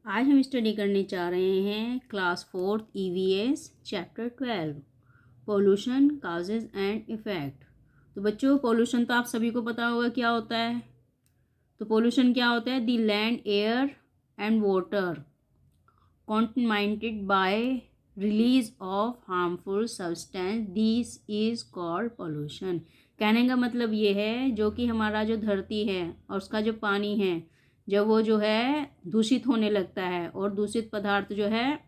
आज हम स्टडी करने जा रहे हैं class 4 EVS chapter 12 pollution causes and effect. तो बच्चों, पोल्यूशन तो आप सभी को पता होगा क्या होता है। तो पोल्यूशन क्या होता है? The land, air and water contaminated by release of harmful substance, this is called pollution। कहने का मतलब ये है, जो कि हमारा जो धरती है और उसका जो पानी है, जब वो जो है दूषित होने लगता है और दूषित पदार्थ जो है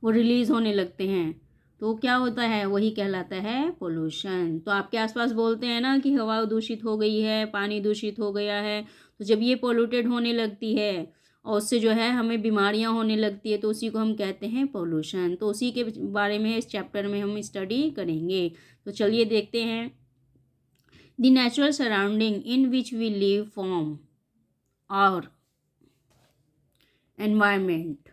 वो रिलीज़ होने लगते हैं, तो क्या होता है? वही कहलाता है पोल्यूशन। तो आपके आसपास बोलते हैं ना कि हवा दूषित हो गई है, पानी दूषित हो गया है। तो जब ये पोल्यूटेड होने लगती है और उससे जो है हमें बीमारियां होने लगती है, तो उसी को हम कहते हैं पोल्यूशन। तो उसी के बारे में इस चैप्टर में हम स्टडी करेंगे। तो चलिए देखते हैं। The natural surrounding in which we live form और एनवायरमेंट।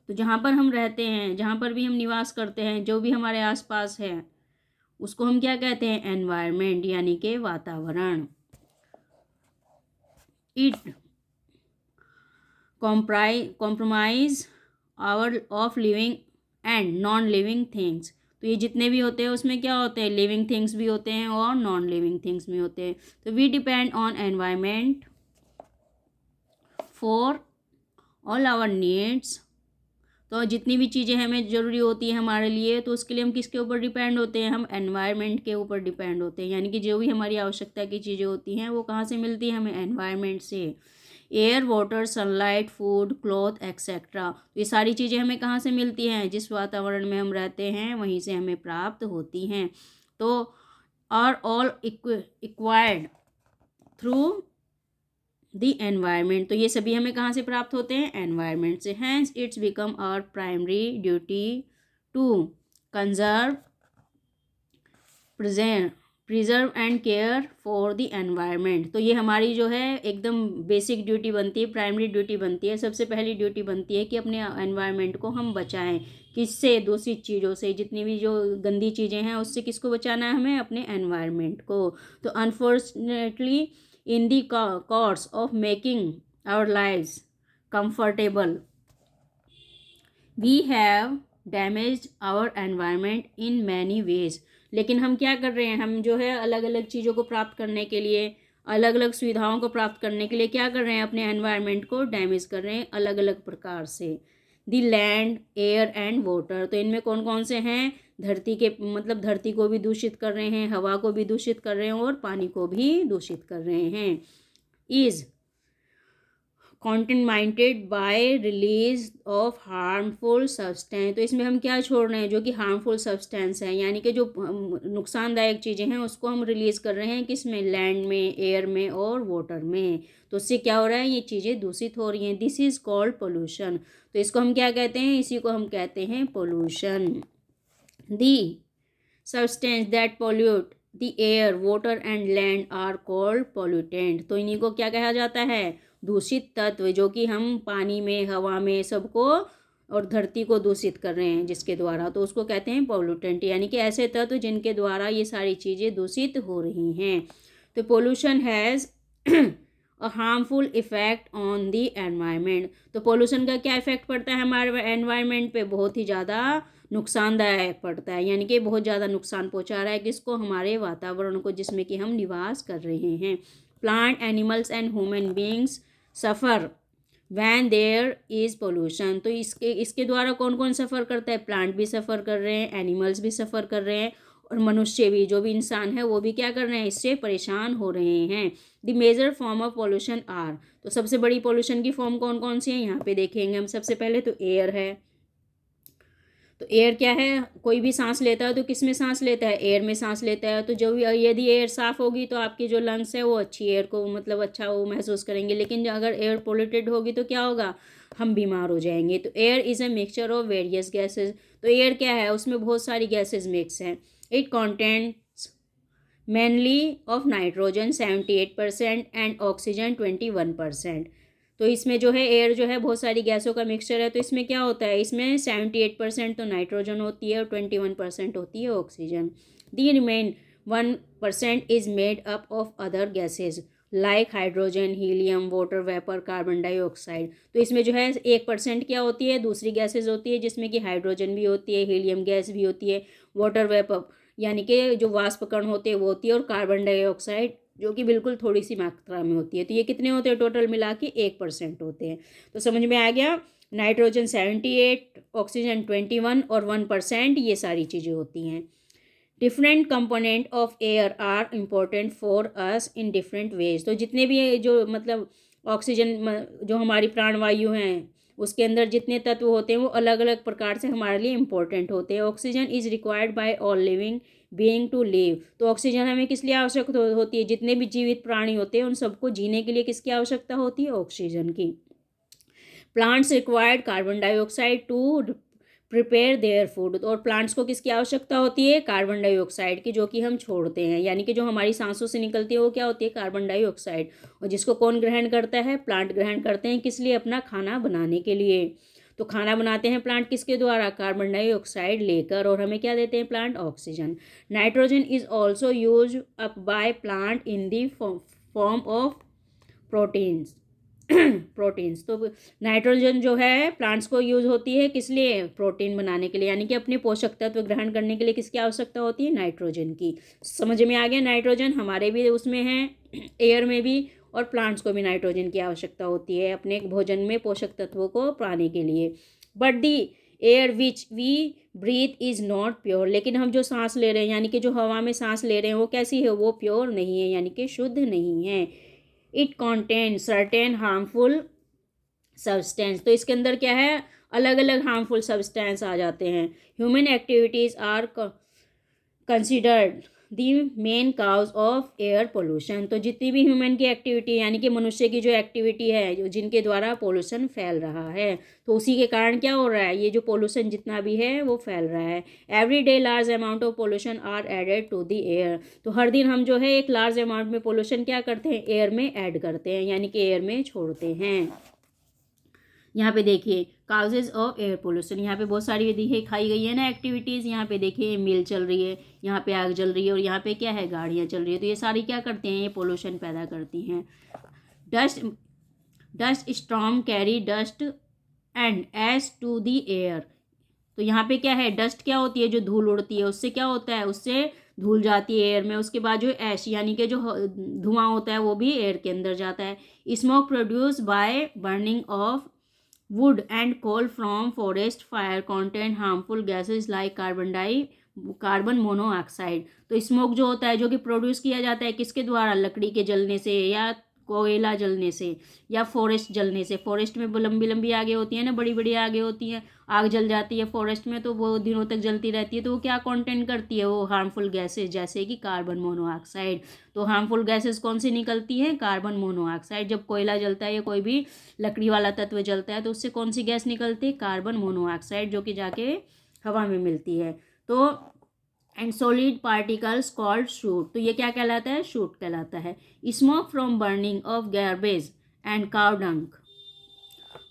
तो जहाँ पर हम रहते हैं, जहाँ पर भी हम निवास करते हैं, जो भी हमारे आसपास है, उसको हम क्या कहते हैं? एनवायरमेंट, यानी कि वातावरण। It compromise hour of living and non living things. तो ये जितने भी होते हैं उसमें क्या होते हैं? लिविंग थिंग्स भी होते हैं और नॉन लिविंग थिंग्स भी होते हैं। तो we depend on environment for all our needs. तो जितनी भी चीज़ें हमें ज़रूरी होती है हमारे लिए, तो उसके लिए हम किसके ऊपर डिपेंड होते हैं? हम एनवायरनमेंट के ऊपर डिपेंड होते हैं। यानी कि जो भी हमारी आवश्यकता की चीज़ें होती हैं वो कहाँ से मिलती है? हमें एनवायरनमेंट से। Air, water, sunlight, food, cloth etcetera. तो ये सारी चीज़ें हमें कहाँ से मिलती हैं? जिस वातावरण में हम रहते हैं वहीं से हमें प्राप्त होती हैं। तो are all acquired through the environment. तो ये सभी हमें कहाँ से प्राप्त होते हैं? एनवायरनमेंट से। Hence its become our primary duty to conserve, preserve and care for the environment. तो ये हमारी जो है एकदम बेसिक ड्यूटी बनती है, प्राइमरी ड्यूटी बनती है। सबसे पहली ड्यूटी बनती है कि अपने एनवायरनमेंट को हम बचाएं। किससे? दूषित चीज़ों से। जितनी भी जो गंदी चीज़ें हैं उससे किसको बचाना है? हमें अपने एनवायरनमेंट को। तो unfortunately in the course of making our lives comfortable, we have damaged our environment in many ways। लेकिन हम क्या कर रहे हैं? हम जो है अलग अलग चीज़ों को प्राप्त करने के लिए, अलग अलग सुविधाओं को प्राप्त करने के लिए क्या कर रहे हैं? अपने एनवायरनमेंट को डैमेज कर रहे हैं अलग अलग प्रकार से। The land, air and water. तो इनमें कौन कौन से हैं? धरती के, मतलब धरती को भी दूषित कर रहे हैं, हवा को भी दूषित कर रहे हैं और पानी को भी दूषित कर रहे हैं। Is contaminated by release of harmful substance। तो इसमें हम क्या छोड़ रहे हैं? जो कि हार्मफुल सब्सटेंस है, यानी कि जो नुकसानदायक चीज़ें हैं उसको हम रिलीज़ कर रहे हैं। किसमें? लैंड में, एयर में और वाटर में। तो उससे क्या हो रहा है? ये चीज़ें दूषित हो रही हैं। This is called pollution. तो इसको हम क्या कहते हैं? इसी को हम कहते हैं pollution. The substance that pollute the air, water and land are called pollutant. तो इन्हीं को क्या कहा जाता है? दूषित तत्व, जो कि हम पानी में, हवा में, सबको और धरती को दूषित कर रहे हैं जिसके द्वारा, तो उसको कहते हैं पोल्यूटेंट। यानी कि ऐसे तत्व जिनके द्वारा ये सारी चीज़ें दूषित हो रही हैं। तो pollution has a harmful effect on the environment. तो पोल्यूशन का क्या इफ़ेक्ट पड़ता है हमारे एनवायरनमेंट पे? बहुत ही ज़्यादा नुकसानदायक पड़ता है। यानी कि बहुत ज़्यादा नुकसान पहुंचा रहा है। किसको? हमारे वातावरण को, जिसमें कि हम निवास कर रहे हैं। Plant, animals and human beings suffer when there is pollution. तो इसके द्वारा कौन कौन सफ़र करता है? प्लांट भी सफ़र कर रहे हैं, एनिमल्स भी सफ़र कर रहे हैं और मनुष्य भी, जो भी इंसान है वो भी क्या कर रहे हैं? इससे परेशान हो रहे हैं। The major form of pollution are. तो सबसे बड़ी पोल्यूशन की फॉर्म कौन कौन सी है यहाँ पे देखेंगे हम। सबसे पहले तो एयर है। तो एयर क्या है? कोई भी सांस लेता है तो किस में सांस लेता है? एयर में सांस लेता है। तो जो यदि एयर साफ़ होगी तो आपकी जो लंग्स है वो अच्छी एयर को, मतलब अच्छा वो महसूस करेंगे। लेकिन अगर एयर पोल्यूटेड होगी तो क्या होगा? हम बीमार हो जाएंगे। तो air is a mixture of various gases. तो एयर क्या है? उसमें बहुत सारी गैसेज मिक्स हैं। It contents mainly of nitrogen 78% and oxygen 21%। तो इसमें जो है एयर जो है बहुत सारी गैसों का मिक्सचर है। तो इसमें क्या होता है? इसमें 78% तो नाइट्रोजन होती है और 21% होती है oxygen. The remain 1% is made up of other gases. Like hydrogen, helium, water vapour, carbon dioxide. तो इसमें जो है 1% क्या होती है, दूसरी गैसेज होती है, जिसमें कि हाइड्रोजन भी होती है, हीलियम गैस भी होती है, वाटर वेपर यानी कि जो वाष्प कण होते हैं वो होती है, और कार्बन डाइऑक्साइड जो कि बिल्कुल थोड़ी सी मात्रा में होती है। तो ये कितने होते हैं टोटल मिला के, 1% होते हैं। तो समझ में आ गया, नाइट्रोजन 78, ऑक्सीजन 21 और 1% ये सारी चीज़ें होती हैं। Different component of air are important for us in different ways. तो जितने भी जो मतलब ऑक्सीजन जो हमारी प्राणवायु हैं उसके अंदर जितने तत्व होते हैं वो अलग अलग प्रकार से हमारे लिए इम्पोर्टेंट होते हैं। Oxygen is required by all living being to live. तो ऑक्सीजन हमें किस लिए आवश्यक होती है, जितने भी जीवित प्राणी होते हैं उन सबको जीने के लिए किसकी आवश्यकता होती है, ऑक्सीजन की। Plants required carbon dioxide to prepare their food. और प्लांट्स को किसकी आवश्यकता होती है, कार्बन डाइऑक्साइड की, जो कि हम छोड़ते हैं, यानी कि जो हमारी सांसों से निकलती है वो क्या होती है, कार्बन डाइऑक्साइड। और जिसको कौन ग्रहण करता है, प्लांट ग्रहण करते हैं, किस लिए, अपना खाना बनाने के लिए। तो खाना बनाते हैं प्लांट किसके द्वारा, कार्बन डाइऑक्साइड लेकर, और हमें क्या देते हैं plant, oxygen. Nitrogen is also use up by plant in the form of proteins. Proteins. तो नाइट्रोजन जो है प्लांट्स को यूज होती है किस लिए, प्रोटीन बनाने के लिए, यानी कि अपने पोषक तत्व ग्रहण करने के लिए किसकी आवश्यकता होती है, नाइट्रोजन की। समझ में आ गया, नाइट्रोजन हमारे भी उसमें है, एयर में भी, और प्लांट्स को भी नाइट्रोजन की आवश्यकता होती है अपने भोजन में पोषक तत्वों को पाने के लिए। But the air which we breathe is not pure. लेकिन हम जो सांस ले रहे हैं, यानी कि जो हवा में सांस ले रहे हैं वो कैसी है, वो प्योर नहीं है, यानी कि शुद्ध नहीं है। It contain certain harmful substance. तो इसके अंदर क्या है, अलग अलग हार्मफुल सब्सटेंस आ जाते हैं। Human activities are considered the main cause of air pollution. तो जितनी भी ह्यूमन की एक्टिविटी यानी कि मनुष्य की जो एक्टिविटी है, जो जिनके द्वारा पोल्यूशन फैल रहा है, तो उसी के कारण क्या हो रहा है, ये जो पोल्यूशन जितना भी है वो फैल रहा है। Every day large amount of pollution are added to the air. तो हर दिन हम जो है एक लार्ज अमाउंट में पोल्यूशन क्या करते हैं, एयर में ऐड करते हैं, यानी कि एयर में छोड़ते हैं। यहाँ पे देखिए काउजेज ऑफ एयर पोल्यूशन, यहाँ पे बहुत सारी दिखाई गई है ना एक्टिविटीज़। यहाँ पे देखिए मिल चल रही है, यहाँ पे आग जल रही है, और यहाँ पे क्या है, गाड़ियाँ चल रही है। तो ये सारी क्या करते हैं, ये पोल्यूशन पैदा करती हैं। Dust storm carry dust and ash to the air. तो यहाँ पे क्या है, डस्ट क्या होती है, जो धूल उड़ती है, उससे क्या होता है, उससे धूल जाती है एयर में। उसके बाद जो ऐश यानी कि जो धुआं होता है वो भी एयर के अंदर जाता है। Smoke produce by burning of wood and coal from forest fire contain harmful gases like carbon monoxide. तो स्मोक जो होता है, जो कि प्रोड्यूस किया जाता है किसके द्वारा, लकड़ी के जलने से, या कोयला जलने से, या फॉरेस्ट जलने से। फॉरेस्ट में लंबी लंबी आगे होती है ना, बड़ी बड़ी आगे होती हैं, आग जल जाती है फॉरेस्ट में, तो वो दिनों तक जलती रहती है। तो वो क्या कंटेन करती है, वो हार्मफुल गैसेज, जैसे कि कार्बन मोनोऑक्साइड। तो हार्मफुल गैसेज कौन सी निकलती हैं, कार्बन मोनोऑक्साइड। जब कोयला जलता है या कोई भी लकड़ी वाला तत्व जलता है तो उससे कौन सी गैस निकलती है, कार्बन मोनोऑक्साइड, जो कि जाके हवा में मिलती है। तो and solid particles called shoot. तो ये क्या कहलाता है, शूट कहलाता है। Smoke from burning of garbage and cow dung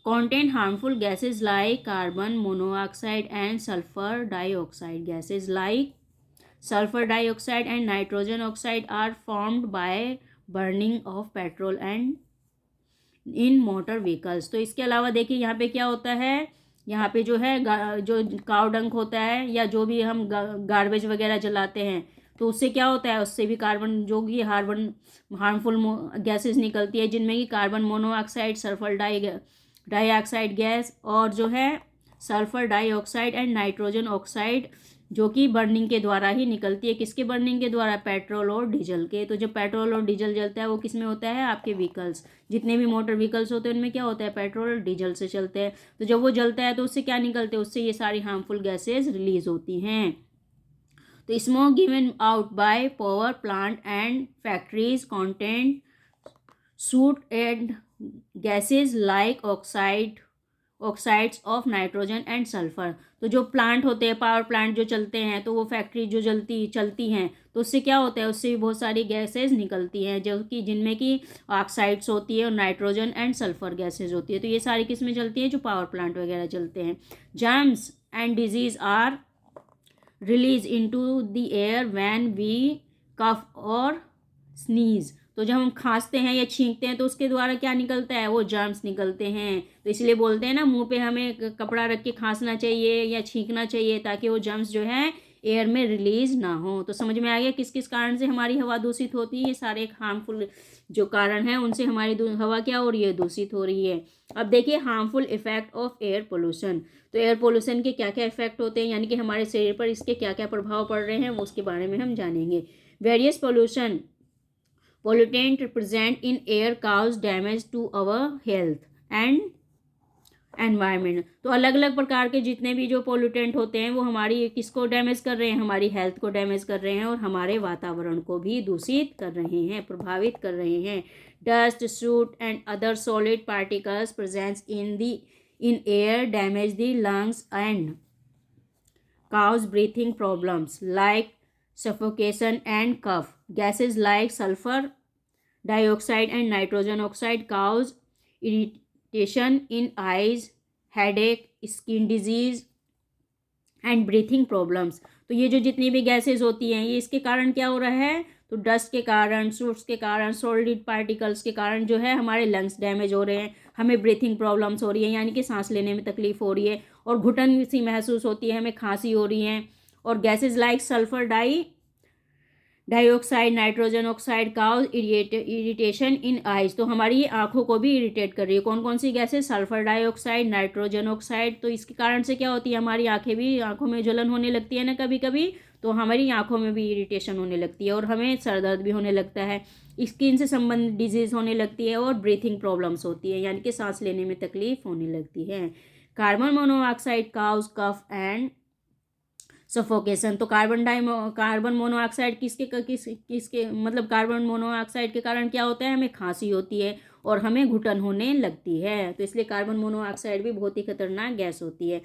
contain harmful gases like carbon monoxide and sulfur dioxide. Gases like sulfur dioxide and nitrogen oxide are formed by burning of petrol and in motor vehicles. तो इसके अलावा देखिए यहाँ पे क्या होता है, यहाँ पे जो है जो काव डंक होता है, या जो भी हम गार्बेज वगैरह जलाते हैं, तो उससे क्या होता है, उससे भी कार्बन जो कि हार्मफुल गैसेस निकलती है, जिनमें कि carbon monoxide, sulphur dioxide gas, और जो है sulphur dioxide and nitrogen oxide, जो कि बर्निंग के द्वारा ही निकलती है। किसके बर्निंग के द्वारा, पेट्रोल और डीजल के। तो जब पेट्रोल और डीजल जलता है वो किस में होता है, आपके व्हीकल्स, जितने भी मोटर व्हीकल्स होते हैं उनमें क्या होता है, पेट्रोल और डीजल से चलते हैं। तो जब वो जलता है तो उससे क्या निकलते हैं, उससे ये सारी हार्मफुल गैसेज रिलीज होती हैं। तो smoke given out by power plant and factories content suit and gases like oxides of nitrogen and sulphur. तो जो प्लांट होते हैं, पावर प्लांट जो चलते हैं, तो वो फैक्ट्री जो चलती हैं, तो उससे क्या होता है, उससे भी बहुत सारी गैसेज निकलती हैं, जो कि जिनमें कि ऑक्साइड्स होती है और नाइट्रोजन एंड सल्फर गैसेज होती है। तो ये सारी किस में चलती है, जो पावर प्लांट वगैरह चलते हैं। Germs and disease are release into the air when we cough और स्नीज। तो जब हम खांसते हैं या छींकते हैं तो उसके द्वारा क्या निकलता है, वो जर्म्स निकलते हैं। तो इसलिए बोलते हैं ना, मुंह पे हमें कपड़ा रख के खांसना चाहिए या छींकना चाहिए ताकि वो जर्म्स जो है एयर में रिलीज ना हो। तो समझ में आ गया किस किस कारण से हमारी हवा दूषित होती है। ये सारे एक हार्मफुल जो कारण हैं उनसे हमारी हवा क्या हो रही है, दूषित हो रही है। अब देखिए harmful effect of air pollution. तो एयर पोल्यूशन के क्या क्या इफेक्ट होते हैं, यानी कि हमारे शरीर पर इसके क्या क्या प्रभाव पड़ रहे हैं, वो उसके बारे में हम जानेंगे। Various pollution pollutant present in air cause damage to our health and environment. तो अलग अलग प्रकार के जितने भी जो पोल्यूटेंट होते हैं वो हमारी किसको डैमेज कर रहे हैं, हमारी हेल्थ को डैमेज कर रहे हैं और हमारे वातावरण को भी दूषित कर रहे हैं, प्रभावित कर रहे हैं। Dust, suit and other solid particles presence in air damage the lungs and cause breathing problems like suffocation and cough. Gases like sulfur dioxide and nitrogen oxide cause irritation in eyes, headache, skin disease and breathing problems. तो ये जो जितनी भी gases होती हैं ये इसके कारण क्या हो रहा है, तो डस्ट के कारण, सूट्स के कारण, सॉलिड पार्टिकल्स के कारण जो है हमारे लंग्स डैमेज हो रहे हैं, हमें ब्रीथिंग प्रॉब्लम्स हो रही है, यानी कि सांस लेने में तकलीफ हो रही है और घुटन सी महसूस होती है, हमें खांसी हो रही है। और gases like sulphur dioxide, nitrogen oxide cause irritation in eyes. तो हमारी आंखों को भी इरिटेट कर रही है। कौन कौन सी gases, sulphur dioxide, nitrogen oxide. तो इसके कारण से क्या होती है, हमारी आंखों में जलन होने लगती है ना कभी कभी, तो हमारी आंखों में भी इरिटेशन होने लगती है और हमें सर दर्द भी होने लगता है, स्किन से संबंधित डिजीज होने लगती है और ब्रीथिंग प्रॉब्लम्स होती है, यानी कि सांस लेने में तकलीफ होने लगती है। Carbon monoxide cause cough and suffocation. तो कार्बन मोनोऑक्साइड किसके मतलब कार्बन मोनोऑक्साइड के कारण क्या होता है, हमें खांसी होती है और हमें घुटन होने लगती है। तो इसलिए कार्बन मोनोऑक्साइड भी बहुत ही खतरनाक गैस होती है।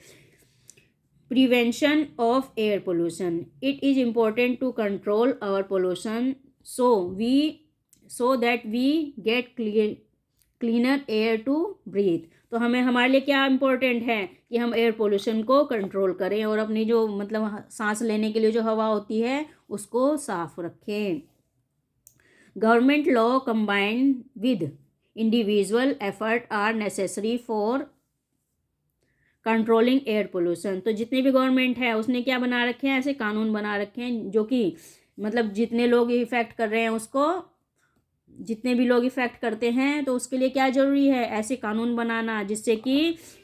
Prevention of air pollution. It is important to control our pollution so that we get cleaner air to breathe. तो हमारे लिए क्या इम्पोर्टेंट है कि हम एयर पोल्यूशन को कंट्रोल करें और अपनी जो मतलब सांस लेने के लिए जो हवा होती है उसको साफ रखें। Government law combined with individual effort are necessary for controlling air pollution. तो जितने भी गवर्नमेंट है उसने क्या बना रखे हैं, ऐसे कानून बना रखे हैं जो कि मतलब जितने लोग इफेक्ट कर रहे हैं उसको, जितने भी लोग इफेक्ट करते हैं तो उसके लिए क्या ज़रूरी है, ऐसे कानून बनाना जिससे कि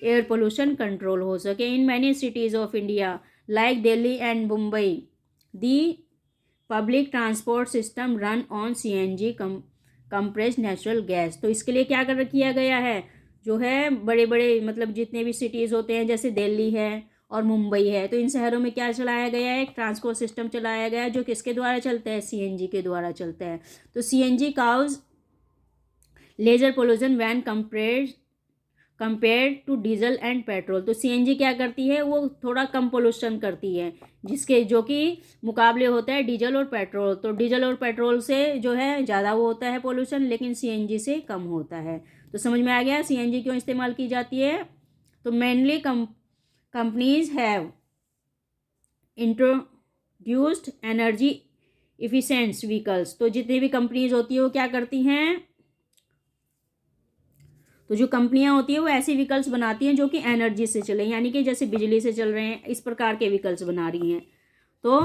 एयर पोल्यूशन कंट्रोल हो सके। In many cities of India like Delhi and Mumbai the public transport system run on CNG compressed natural gas. तो इसके लिए क्या किया गया है, जो है बड़े बड़े मतलब जितने भी सिटीज़ होते हैं जैसे दिल्ली है और मुंबई है, तो इन शहरों में क्या चलाया गया है, एक ट्रांसपोर्ट सिस्टम चलाया गया है जो किसके द्वारा चलता है, CNG के द्वारा चलता है। तो CNG cause lesser pollution when compare to diesel and petrol. तो CNG क्या करती है, वो थोड़ा कम पोल्यूशन करती है जिसके जो कि मुकाबले होता है डीजल और पेट्रोल। तो डीजल और पेट्रोल से जो है ज़्यादा वो होता है पोल्यूशन, लेकिन CNG से कम होता है। तो समझ में आ गया CNG क्यों इस्तेमाल की जाती है। तो mainly companies have introduced energy efficient vehicles. तो जितनी भी कंपनीज होती है वो क्या करती हैं, तो जो कंपनियां होती है वो ऐसे व्हीकल्स बनाती हैं जो कि एनर्जी से चले, यानी कि जैसे बिजली से चल रहे हैं, इस प्रकार के व्हीकल्स बना रही हैं। तो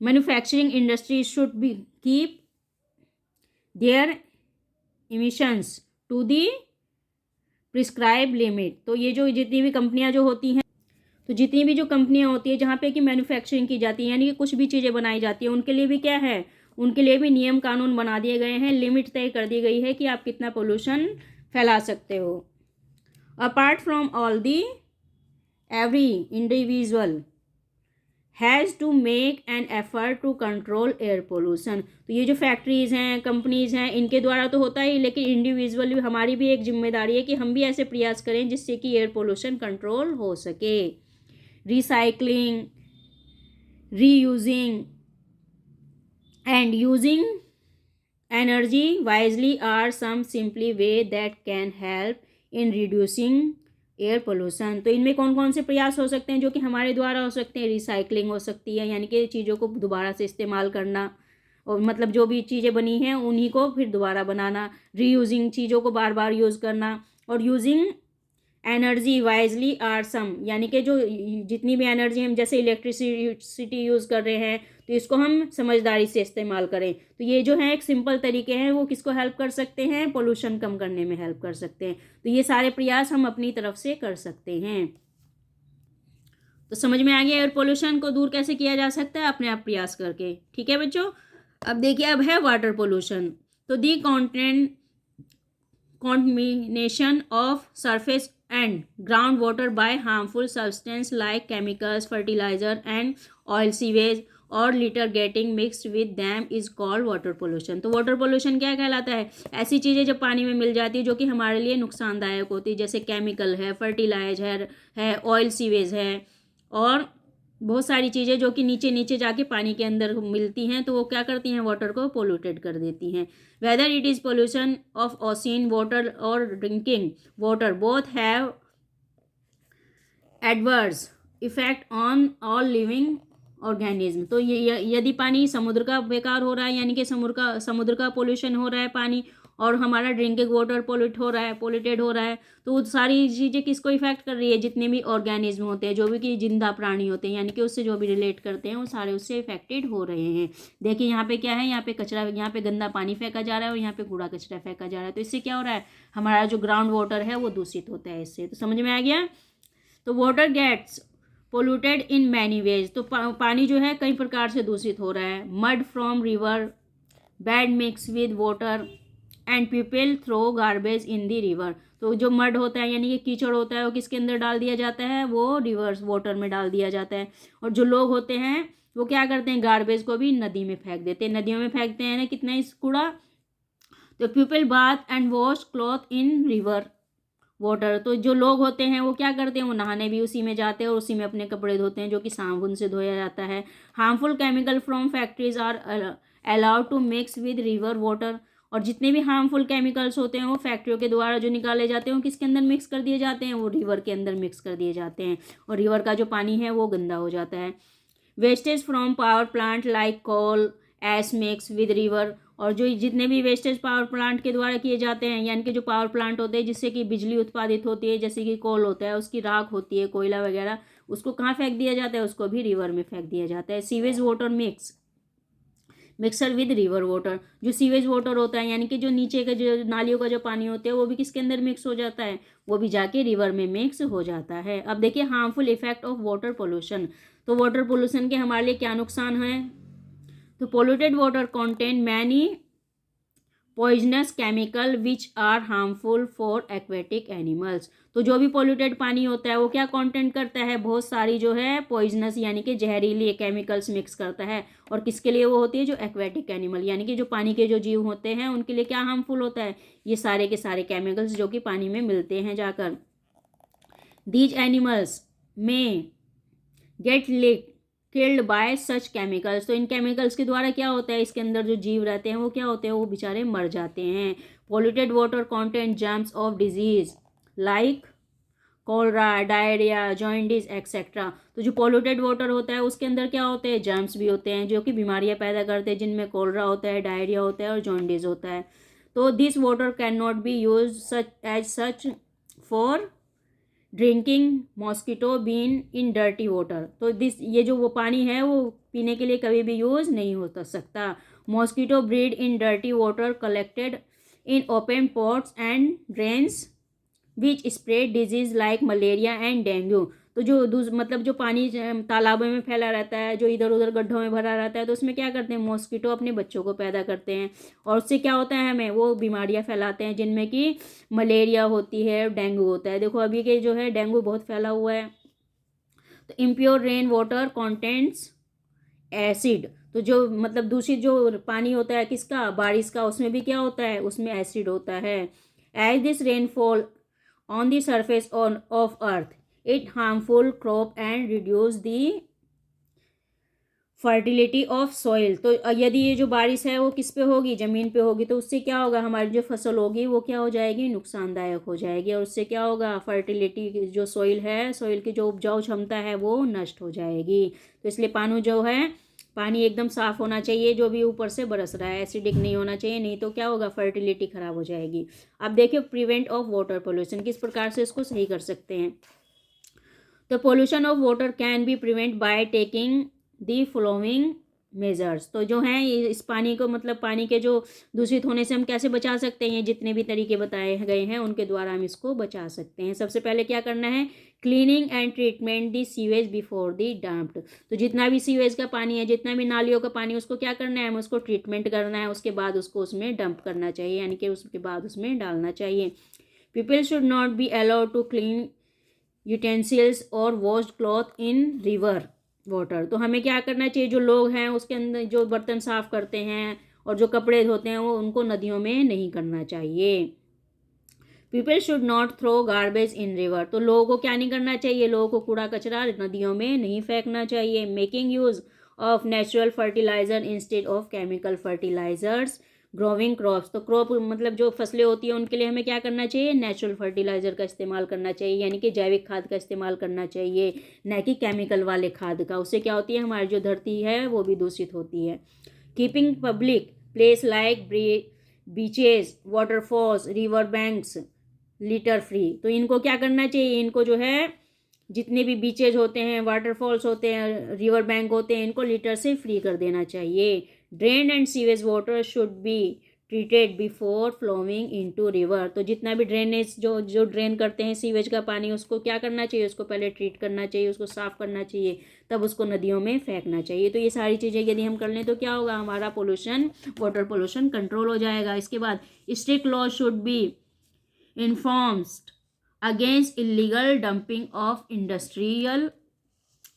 manufacturing industry should be keep their emissions to the prescribe limit. तो ये जो जितनी भी कंपनियां जो होती हैं, तो जितनी भी जो कंपनियां होती है जहाँ पे कि मैन्युफैक्चरिंग की जाती है, यानी कि कुछ भी चीज़ें बनाई जाती है, उनके लिए भी क्या है, उनके लिए भी नियम कानून बना दिए गए हैं, लिमिट तय कर दी गई है कि आप कितना पोल्यूशन फैला सकते हो। Apart from all the every individual has to make an effort to control air pollution. तो ये जो फैक्ट्रीज़ हैं, कंपनीज़ हैं, इनके द्वारा तो होता ही, लेकिन इंडिविजुअल भी हमारी भी एक जिम्मेदारी है कि हम भी ऐसे प्रयास करें जिससे कि एयर पोल्यूशन कंट्रोल हो सके। Recycling, reusing and using energy wisely are some simply way that can help in reducing air pollution. तो इनमें कौन कौन से प्रयास हो सकते हैं जो कि हमारे द्वारा हो सकते हैं। रिसाइकलिंग हो सकती है, यानी कि चीज़ों को दोबारा से इस्तेमाल करना, और मतलब जो भी चीज़ें बनी हैं उन्हीं को फिर दोबारा बनाना, रीयूजिंग चीज़ों को बार बार यूज़ करना, और using energy wisely are some, यानी कि जो जितनी भी एनर्जी हम जैसे इलेक्ट्रिसिटी यूज़ कर रहे हैं तो इसको हम समझदारी से इस्तेमाल करें। तो ये जो है एक सिंपल तरीके हैं, वो किसको हेल्प कर सकते हैं, पोल्यूशन कम करने में हेल्प कर सकते हैं। तो ये सारे प्रयास हम अपनी तरफ से कर सकते हैं। तो समझ में आ गया एयर पोल्यूशन को दूर कैसे किया जा सकता है, अपने आप प्रयास करके। ठीक है बच्चों, अब देखिए अब है वाटर पोल्यूशन। तो the contamination of surface and ground water by harmful substance like chemicals, fertiliser and oil sewage और litter getting mixed with them is called water pollution. तो वाटर पोल्यूशन क्या कहलाता है, ऐसी चीज़ें जब पानी में मिल जाती है जो कि हमारे लिए नुकसानदायक होती है, जैसे केमिकल है, फर्टिलाइजर है, ऑयल सीवेज है, और बहुत सारी चीज़ें जो कि नीचे नीचे जाके पानी के अंदर मिलती हैं, तो वो क्या करती हैं, वाटर को पोल्यूटेड कर देती हैं। Whether it is pollution of ocean water और drinking water, both have adverse effect on all living organism. तो ये यदि पानी समुद्र का बेकार हो रहा है, यानी कि समुद्र का पोल्यूशन हो रहा है पानी, और हमारा ड्रिंकिंग वाटर पोल्यूटेड हो रहा है, तो वो सारी चीज़ें किसको इफेक्ट कर रही है, जितने भी ऑर्गेनिज्म होते हैं, जो भी कि जिंदा प्राणी होते हैं, यानी कि उससे जो भी रिलेट करते हैं, वो सारे उससे इफेक्टेड हो रहे हैं। देखिए यहाँ पे क्या है, यहाँ पे कचरा, यहाँ पे गंदा पानी फेंका जा रहा है और यहाँ पे कूड़ा कचरा फेंका जा रहा है। तो इससे क्या हो रहा है, हमारा जो ग्राउंड वाटर है वो दूषित होता है इससे। तो समझ में आ गया। तो water gets polluted in many ways. तो पानी जो है कई प्रकार से दूषित हो रहा है। Mud from river, bad mix with water and people throw garbage in the river. तो जो मड होता है यानी कि कीचड़ होता है, वो किसके अंदर डाल दिया जाता है, वो रिवर्स वाटर में डाल दिया जाता है। और जो लोग होते हैं वो क्या करते हैं, गार्बेज को भी नदी में फेंक देते हैं, नदियों में फेंकते हैं ना कितना इस कूड़ा। तो people bath and wash cloth in river water. तो जो लोग होते हैं वो क्या करते हैं, वो नहाने भी उसी में जाते हैं और उसी में अपने कपड़े धोते हैं, जो कि साबुन से धोया जाता है। Harmful chemical from factories are allowed to mix with river water. और जितने भी हार्मफुल केमिकल्स होते हैं वो फैक्ट्रियों के द्वारा जो निकाले जाते हैं वो किसके अंदर मिक्स कर दिए जाते हैं, वो रिवर के अंदर मिक्स कर दिए जाते हैं, और रिवर का जो पानी है वो गंदा हो जाता है। Wastage from power plant like coal ash mix with river. और जो जितने भी वेस्टेज पावर प्लांट के द्वारा किए जाते हैं, यानी कि जो पावर प्लांट होते हैं जिससे कि बिजली उत्पादित होती है, जैसे कि कोल होता है, उसकी राख होती है, कोयला वगैरह, उसको कहाँ फेंक दिया जाता है, उसको भी रिवर में फेंक दिया जाता है। Sewage water mixer with river water. जो सीवेज वाटर होता है यानी कि जो नीचे का जो नालियों का जो पानी होता है वो भी किसके अंदर मिक्स हो जाता है, वो भी जाके रिवर में मिक्स हो जाता है। अब देखिए harmful effect of water pollution. तो वाटर पोल्यूशन के हमारे लिए क्या नुकसान है। तो polluted water contain many poisonous chemical which are harmful for aquatic animals. तो जो भी पोल्यूटेड पानी होता है वो क्या कंटेंट करता है, बहुत सारी जो है पॉइजनस यानी कि जहरीली केमिकल्स मिक्स करता है। और किसके लिए वो होती है, जो एक्वेटिक एनिमल यानी कि जो पानी के जो जीव होते हैं उनके लिए क्या हार्मफुल होता है, ये सारे के सारे केमिकल्स जो कि पानी में मिलते हैं जाकर। दीज एनिमल्स में get killed by such chemicals. तो इन केमिकल्स के द्वारा क्या होता है, इसके अंदर जो जीव रहते हैं वो क्या होते हैं, वो बेचारे मर जाते हैं। Polluted water content germs of disease like cholera, diarrhoea, jaundice etcetera. तो जो पोल्यूटेड वाटर होता है उसके अंदर क्या होते हैं, जर्म्स भी होते हैं जो कि बीमारियां पैदा करते हैं, जिनमें कोलरा होता है, डायरिया होता है और जॉइंडिस होता है। तो this water can not be use such for drinking, mosquito been in dirty water. तो ये जो वो पानी है वो पीने के लिए कभी भी यूज़ नहीं हो सकता। Mosquito breed in dirty water collected in open pots and drains which spread disease like malaria and dengue. तो जो मतलब जो पानी तालाबों में फैला रहता है, जो इधर उधर गड्ढों में भरा रहता है, तो उसमें क्या करते हैं, मॉस्किटो अपने बच्चों को पैदा करते हैं और उससे क्या होता है, हमें वो बीमारियां फैलाते हैं, जिनमें कि मलेरिया होती है, डेंगू होता है। देखो अभी के जो है डेंगू बहुत फैला हुआ है। तो impure rain water contents acid. तो जो मतलब दूषित जो पानी होता है किसका, बारिश का, उसमें भी क्या होता है, उसमें एसिड होता है। As this rainfall on the surface of earth it harmful crop and reduce the fertility of soil. तो यदि ये जो बारिश है वो किस पे होगी, ज़मीन पे होगी, तो उससे क्या होगा, हमारी जो फसल होगी वो क्या हो जाएगी, नुकसानदायक हो जाएगी। और उससे क्या होगा, फर्टिलिटी जो सॉइल है, सॉइल की जो उपजाऊ क्षमता है वो नष्ट हो जाएगी। तो इसलिए पानी जो है पानी एकदम साफ़ होना चाहिए जो भी ऊपर से बरस रहा है, एसिडिक नहीं होना चाहिए, नहीं तो क्या होगा, फर्टिलिटी ख़राब हो जाएगी। अब देखिए प्रिवेंट ऑफ वाटर पोल्यूशन, किस प्रकार से इसको सही कर सकते हैं। तो pollution of water can be prevent by taking the following measures. तो जो हैं इस पानी को, मतलब पानी के जो दूषित होने से हम कैसे बचा सकते हैं, जितने भी तरीके बताए गए हैं उनके द्वारा हम इसको बचा सकते हैं। सबसे पहले क्या करना है, cleaning and treatment the sewage before the dumped. तो जितना भी सीवेज का पानी है, जितना भी नालियों का पानी, उसको क्या करना है, हमें उसको ट्रीटमेंट करना है, उसके बाद उसको उसमें डंप करना चाहिए, यानी कि उसके बाद उसमें डालना चाहिए। People should not be allowed to clean utensils और washed cloth in river water. तो हमें क्या करना चाहिए, जो लोग हैं उसके अंदर जो बर्तन साफ़ करते हैं और जो कपड़े धोते हैं वो उनको नदियों में नहीं करना चाहिए। People should not throw garbage in river. तो लोगों को क्या नहीं करना चाहिए, लोगों को कूड़ा कचरा नदियों में नहीं फेंकना चाहिए। Making use of natural fertiliser instead of chemical fertilisers. Growing crops. तो क्रॉप मतलब जो फसलें होती हैं उनके लिए हमें क्या करना चाहिए, नेचुरल फर्टिलाइजर का इस्तेमाल करना चाहिए, यानी कि जैविक खाद का इस्तेमाल करना चाहिए, न कि केमिकल वाले खाद का। उससे क्या होती है, हमारी जो धरती है वो भी दूषित होती है। Keeping public place like beaches, waterfalls, river banks litter free. तो इनको क्या करना चाहिए, इनको जो है जितने भी बीचेज होते हैं, वाटरफॉल्स होते हैं, रिवर बैंक होते हैं, इनको लिटर से फ्री कर देना चाहिए। Drain and sewage water should be treated before flowing into river. तो जितना भी ड्रेनेज जो जो ड्रेन करते हैं सीवेज का पानी, उसको क्या करना चाहिए, उसको पहले ट्रीट करना चाहिए, उसको साफ़ करना चाहिए, तब उसको नदियों में फेंकना चाहिए। तो ये सारी चीज़ें यदि हम कर लें तो क्या होगा, हमारा पोल्यूशन, वाटर पोल्यूशन कंट्रोल हो जाएगा। इसके बाद strict law should be informed against illegal dumping of industrial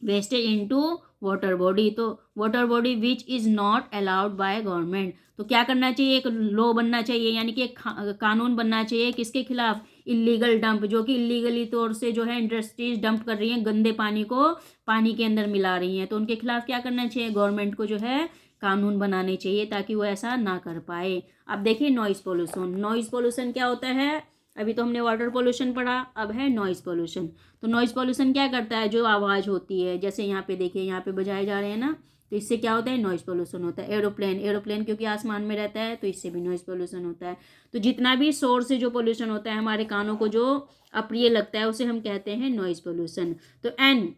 wastage into water body। तो water body which is not allowed by government. तो क्या करना चाहिए, एक लॉ बनना चाहिए, यानी कि एक कानून बनना चाहिए, किसके खिलाफ, इलीगल डंप, जो कि इलीगली तौर से जो है इंडस्ट्रीज डंप कर रही हैं, गंदे पानी को पानी के अंदर मिला रही हैं। तो उनके खिलाफ क्या करना चाहिए, गवर्नमेंट को जो है कानून बनाने चाहिए ताकि वो ऐसा ना कर पाए। अब देखिए नॉइज़ पोल्यूशन। नॉइज़ पोल्यूशन क्या होता है, अभी तो हमने वाटर पोल्यूशन पढ़ा, अब है नॉइज़ पोल्यूशन। तो नॉइज़ पोल्यूशन क्या करता है, जो आवाज़ होती है, जैसे यहाँ पे देखिए, यहाँ पे बजाए जा रहे हैं ना, तो इससे क्या होता है, नॉइज़ पोल्यूशन होता है। एरोप्लेन क्योंकि आसमान में रहता है तो इससे भी नॉइज़ पोल्यूशन होता है। तो जितना भी शोर से जो पोल्यूशन होता है, हमारे कानों को जो अप्रिय लगता है, उसे हम कहते हैं नॉइज़ पोल्यूशन। तो an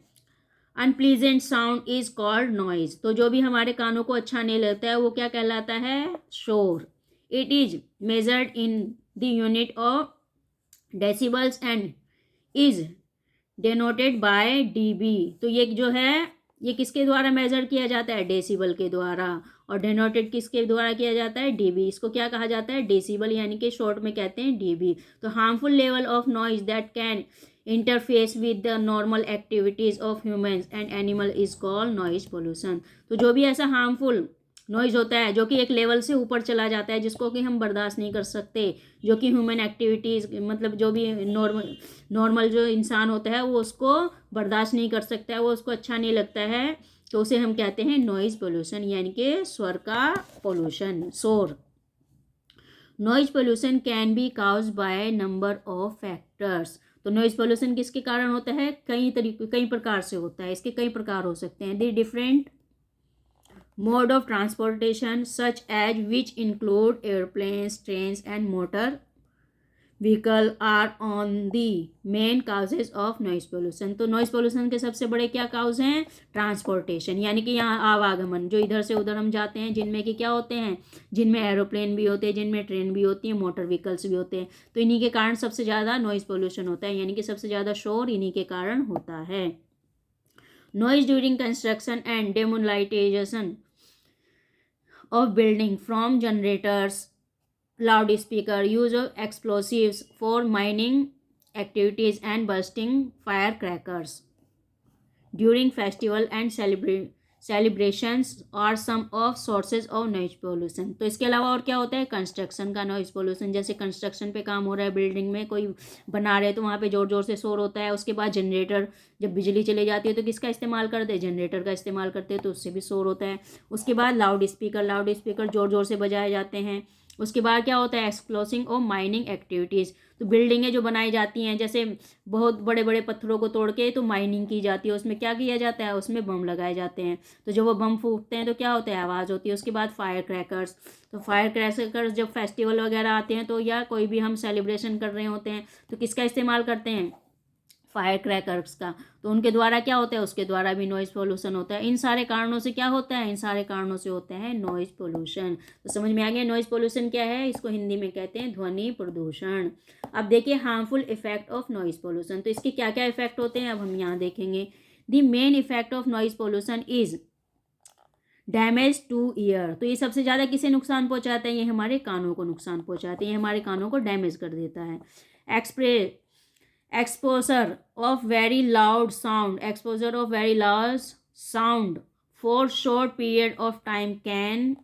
unpleasant sound is called noise. तो जो भी हमारे कानों को अच्छा नहीं लगता है वो क्या कहलाता है, शोर। It is measured in the unit of decibels and is denoted by dB. तो ये जो है ये किसके द्वारा मेजर किया जाता है, डेसिबल के द्वारा, और डेनोटेड किसके द्वारा किया जाता है, डीबी। इसको क्या कहा जाता है, डेसिबल, यानी कि शॉर्ट में कहते हैं डीबी। तो harmful level of noise that can interface with the normal activities of humans and animal is called noise pollution. तो जो भी ऐसा हार्मफुल नॉइज होता है जो कि एक लेवल से ऊपर चला जाता है, जिसको कि हम बर्दाश्त नहीं कर सकते, जो कि ह्यूमन एक्टिविटीज़, मतलब जो भी नॉर्मल जो इंसान होता है वो उसको बर्दाश्त नहीं कर सकता है, वो उसको अच्छा नहीं लगता है, तो उसे हम कहते हैं नॉइज़ पोल्यूशन, यानी कि स्वर का पोल्यूशन, शोर। Noise pollution can be cause by number of factors. तो नॉइज पोल्यूशन किसके कारण होता है, कई प्रकार से होता है, इसके कई प्रकार हो सकते हैं। The different mode of transportation such as which include airplanes, trains and motor vehicle are on the main causes of noise pollution। तो noise pollution के सबसे बड़े क्या काउज हैं, ट्रांसपोर्टेशन, यानी कि यहाँ आवागमन, जो इधर से उधर हम जाते हैं, जिनमें कि क्या होते हैं, जिनमें एरोप्लेन भी होते हैं, जिनमें ट्रेन भी होती है, मोटर व्हीकल्स भी होते हैं। तो इन्हीं के कारण सबसे ज़्यादा नॉइज़ पोल्यूशन होता है, यानी कि सबसे ज़्यादा शोर इन्हीं के कारण होता है। Noise during construction and demolition of building from generators, loudspeaker, use of explosives for mining activities and bursting firecrackers during festival and celebrations are some of sources of noise pollution। तो इसके अलावा और क्या होता है, कंस्ट्रक्शन का noise pollution, जैसे construction पे काम हो रहा है, बिल्डिंग में कोई बना रहे तो वहाँ पे ज़ोर ज़ोर से शोर होता है। उसके बाद जनरेटर, जब बिजली चली जाती है तो किसका इस्तेमाल करते हैं, जनरेटर का इस्तेमाल करते हैं, तो उससे भी शोर होता है। उसके बाद लाउड स्पीकर ज़ोर ज़ोर से बजाए जाते हैं, उसके बाद क्या होता है, एक्सप्लोसिंग और माइनिंग एक्टिविटीज़। तो बिल्डिंगें जो बनाई जाती हैं, जैसे बहुत बड़े बड़े पत्थरों को तोड़ के तो माइनिंग की जाती है, उसमें क्या किया जाता है, उसमें बम लगाए जाते हैं। तो जब वो बम फूटते हैं तो क्या होता है, आवाज़ होती है। उसके बाद फायर क्रैकर्स। तो फायर क्रैकर्स जब फेस्टिवल वगैरह आते हैं तो या कोई भी हम सेलिब्रेशन कर रहे होते हैं तो किसका इस्तेमाल करते हैं, फायर क्रैकर्स का। तो उनके द्वारा क्या होता है, उसके द्वारा भी नॉइज़ पोल्यूशन होता है। इन सारे कारणों से क्या होता है, इन सारे कारणों से होता है नॉइज़ पोल्यूशन। तो समझ में आ गया नॉइज़ पोल्यूशन क्या है, इसको हिंदी में कहते हैं ध्वनि प्रदूषण। अब देखिए harmful effect of noise pollution. तो इसके क्या क्या इफेक्ट होते हैं अब हम यहाँ देखेंगे। The main effect of noise pollution is damage two year. तो ये सबसे ज़्यादा किसे नुकसान पहुंचाता है, ये हमारे कानों को नुकसान पहुंचाते हैं, ये हमारे कानों को डैमेज कर देता है। Exposure of very loud sound, exposure of very loud sound for short period of time can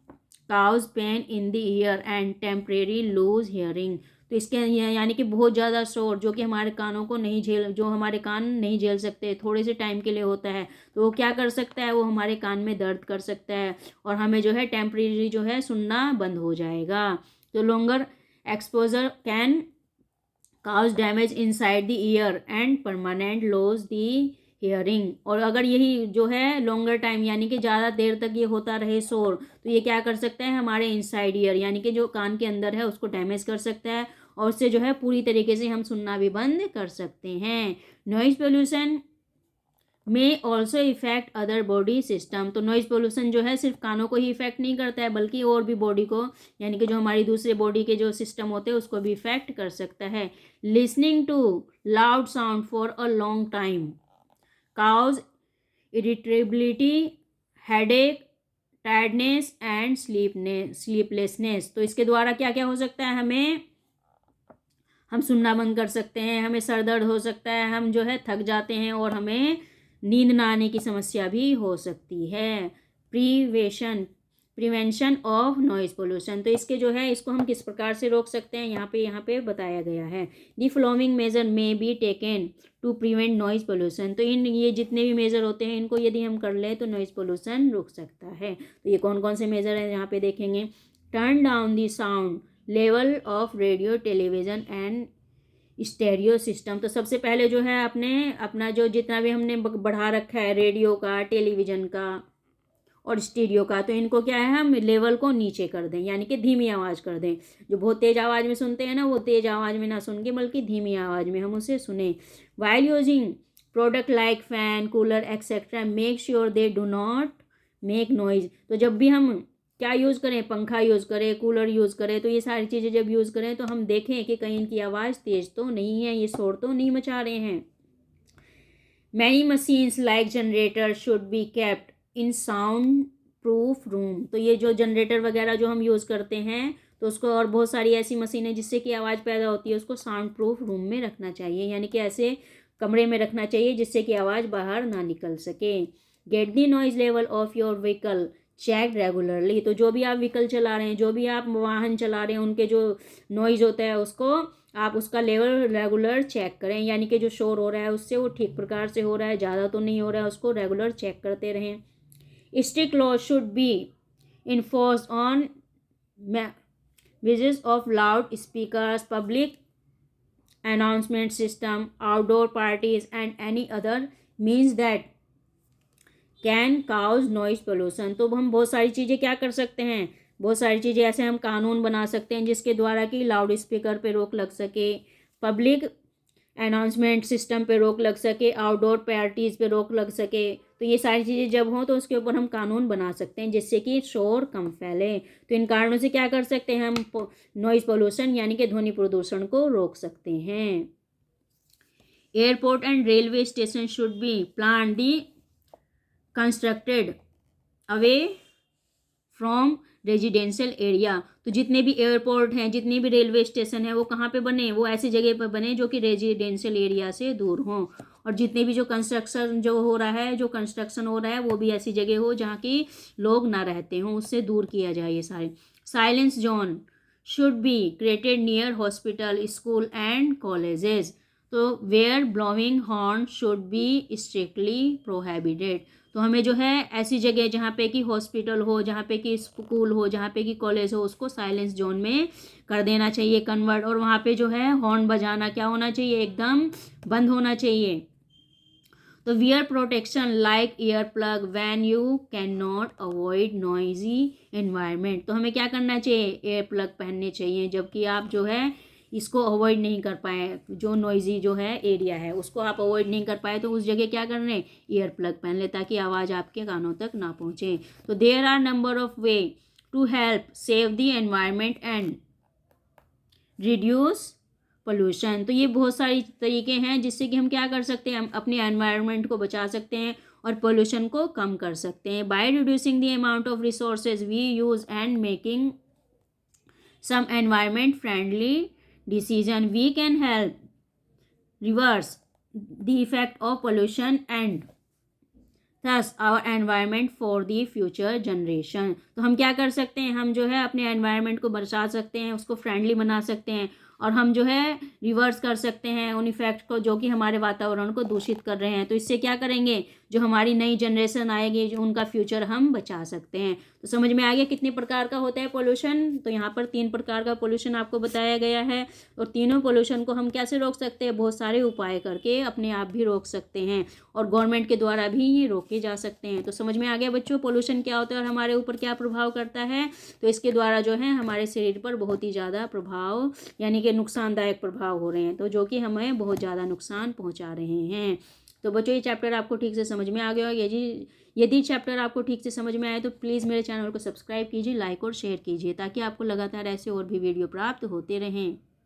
cause pain in the ear and temporary lose hearing. तो इसके यानी कि बहुत ज़्यादा शोर जो कि हमारे कानों को नहीं झेल, जो हमारे कान नहीं झेल सकते, थोड़े से टाइम के लिए होता है, तो वो क्या कर सकता है, वो हमारे कान में दर्द कर सकता है और हमें जो है टेम्परेरी जो है सुनना बंद हो जाएगा। तो longer exposure can cause damage inside the ear and permanent loss the hearing. और अगर यही जो है लॉन्गर टाइम यानी कि ज़्यादा देर तक ये होता रहे शोर, तो ये क्या कर सकता है, हमारे इनसाइड ईयर यानी कि जो कान के अंदर है उसको डैमेज कर सकता है और उससे जो है पूरी तरीके से हम सुनना भी बंद कर सकते हैं। नॉइज़ पोल्यूशन में also effect other body system. तो नॉइज़ पोल्यूशन जो है सिर्फ कानों को ही इफेक्ट नहीं करता है बल्कि और भी बॉडी को यानी कि जो हमारी दूसरे बॉडी के जो सिस्टम होते हैं उसको भी इफेक्ट कर सकता है। Listening to loud sound for a long time cause irritability, headache, tiredness and sleeplessness. तो इसके द्वारा क्या क्या हो सकता है, हम सुनना बंद कर सकते हैं, हमें सर दर्द हो सकता है, हम जो है थक जाते हैं और हमें नींद ना आने की समस्या भी हो सकती है। Prevention of noise pollution. तो इसके जो है इसको हम किस प्रकार से रोक सकते हैं, यहाँ पे बताया गया है। The following measure may be taken to prevent noise pollution. तो ये जितने भी मेजर होते हैं इनको यदि हम कर लें तो नॉइज़ पोल्यूशन रुक सकता है। तो ये कौन कौन से मेजर हैं यहाँ पे देखेंगे। Turn down the sound level of radio, television and stereo system. तो सबसे पहले जो है अपना जो जितना भी हमने बढ़ा रखा है रेडियो का, टेलीविज़न का और स्टीरियो का, तो इनको क्या है, हम लेवल को नीचे कर दें यानी कि धीमी आवाज़ कर दें। जो बहुत तेज़ आवाज़ में सुनते हैं ना, वो तेज़ आवाज़ में ना सुन के बल्कि धीमी आवाज़ में हम उसे सुने। While using product like fan, cooler etcetera make sure they do not make noise. तो जब भी हम क्या यूज़ करें, पंखा यूज़ करें, कूलर यूज़ करें, तो ये सारी चीज़ें जब यूज़ करें तो हम देखें कि कहीं इनकी आवाज़ तेज़ तो नहीं है, ये शोर तो नहीं मचा रहे हैं। Many machines like generator should be kept in sound proof room. तो ये जो जनरेटर वगैरह जो हम यूज़ करते हैं तो उसको, और बहुत सारी ऐसी मशीनें जिससे कि आवाज़ पैदा होती है, उसको साउंड प्रूफ रूम में रखना चाहिए यानी कि ऐसे कमरे में रखना चाहिए जिससे कि आवाज़ बाहर ना निकल सके। Get the noise level of your vehicle check regularly. तो जो भी आप व्हीकल चला रहे हैं, जो भी आप वाहन चला रहे हैं, उनके जो नॉइज़ होता है उसको आप उसका लेवल रेगुलर चेक करें यानी कि जो शोर हो रहा है उससे वो ठीक प्रकार से हो रहा है, ज़्यादा तो नहीं हो रहा है, उसको रेगुलर चेक करते रहें। Strict law should be enforce on wages of loud speakers, public announcement system, outdoor parties and any other means that can cause noise pollution। तो हम बहुत सारी चीज़ें क्या कर सकते हैं, बहुत सारी चीज़ें ऐसे हम कानून बना सकते हैं जिसके द्वारा कि लाउड स्पीकर पे रोक लग सके, पब्लिक अनाउंसमेंट सिस्टम पे रोक लग सके, आउटडोर पार्टीज़ पे रोक लग सके। तो ये सारी चीज़ें जब हों तो उसके ऊपर हम कानून बना सकते हैं जिससे कि शोर कम फैले। तो इन कारणों से क्या कर सकते हैं, हम नॉइज़ पोल्यूशन यानी कि ध्वनि प्रदूषण को रोक सकते हैं। Airport and railway station should be plan the constructed away from residential area. तो जितने भी एयरपोर्ट हैं, जितने भी रेलवे स्टेशन है, वो कहाँ पे बने, वो ऐसी जगह पर बने जो कि रेजिडेंशियल एरिया से दूर हों। और जितने भी जो कंस्ट्रक्शन हो रहा है वो भी ऐसी जगह हो जहाँ की लोग ना रहते हों, उससे दूर किया जाए ये सारे। Silence zone should be created near hospital, school and colleges. तो where blowing horn should be strictly prohibited. तो तो हमें जो है ऐसी जगह जहाँ पे कि हॉस्पिटल हो, जहाँ पे कि स्कूल हो, जहाँ पे कि कॉलेज हो, उसको साइलेंस जोन में कर देना चाहिए कन्वर्ट। और वहाँ पे जो है हॉर्न बजाना क्या होना चाहिए, एकदम बंद होना चाहिए। तो wear protection like ear plug when you can not avoid noisy environment. तो हमें क्या करना चाहिए, एयर प्लग पहनने चाहिए जबकि आप जो है इसको अवॉइड नहीं कर पाए, जो नॉइजी जो है एरिया है उसको आप अवॉइड नहीं कर पाए, तो उस जगह क्या करने, ईयर प्लग पहन ले ताकि आवाज़ आपके कानों तक ना पहुँचे। तो there are number of way to help save the environment and reduce pollution. तो ये बहुत सारी तरीके हैं जिससे कि हम क्या कर सकते हैं, हम अपने एनवायरनमेंट को बचा सकते हैं और पोल्यूशन को कम कर सकते हैं। By reducing the amount of resources we use and making some environment friendly decision, we can help reverse the effect of pollution and thus our environment for the future generation। तो हम क्या कर सकते हैं, हम जो है अपने environment को बचा सकते हैं, उसको फ्रेंडली बना सकते हैं और हम जो है रिवर्स कर सकते हैं उन इफेक्ट को जो कि हमारे वातावरण को दूषित कर रहे हैं। तो इससे क्या करेंगे, जो हमारी नई जनरेशन आएगी जो उनका फ्यूचर हम बचा सकते हैं। तो समझ में आ गया कितने प्रकार का होता है पोल्यूशन। तो यहाँ पर 3 प्रकार का पोल्यूशन आपको बताया गया है और तीनों पोल्यूशन को हम कैसे रोक सकते हैं, बहुत सारे उपाय करके अपने आप भी रोक सकते हैं और गवर्नमेंट के द्वारा भी ये रोके जा सकते हैं। तो समझ में आ गया बच्चों पोल्यूशन क्या होता है और हमारे ऊपर क्या प्रभाव करता है। तो इसके द्वारा जो है हमारे शरीर पर बहुत ही ज़्यादा प्रभाव यानी कि नुकसानदायक प्रभाव हो रहे हैं, तो जो कि हमें बहुत ज़्यादा नुकसान पहुंचा रहे हैं। तो बच्चों ये चैप्टर आपको ठीक से समझ में आ गया होगा। यदि चैप्टर आपको ठीक से समझ में आए तो प्लीज़ मेरे चैनल को सब्सक्राइब कीजिए, लाइक और शेयर कीजिए ताकि आपको लगातार ऐसे और भी वीडियो प्राप्त होते रहें।